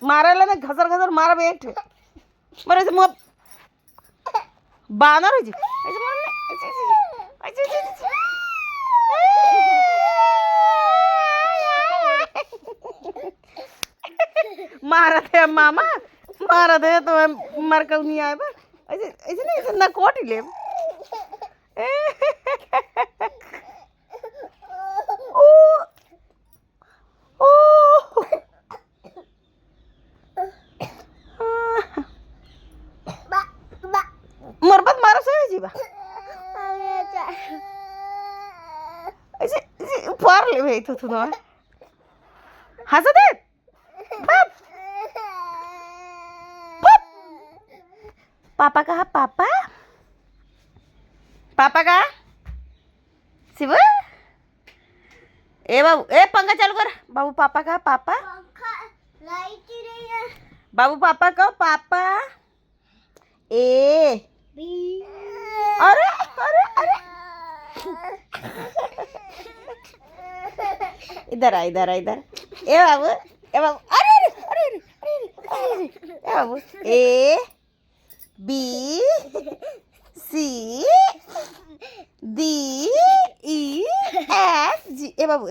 मारायला नाही घसर घसर मारा बेट बरं मग बाणार होती मारा थे मामा मारा थे तो मर कब नहीं आए बा ऐसे ऐसे नहीं ऐसे ना कोट ले मरबत मारा से जीवा ऐसे फार ले भाई तो ना हंस दे बाप पापा कहा पापा पापा कहा शिव ए बाबू ए पंखा चालू कर बाबू पापा कहा पापा बाबू पापा कहो पापा ए अरे अरे अरे इधर आ इधर आ इधर ए बाबू अरे अरे अरे अरे ए बाबू A B C D E F G ए बाबू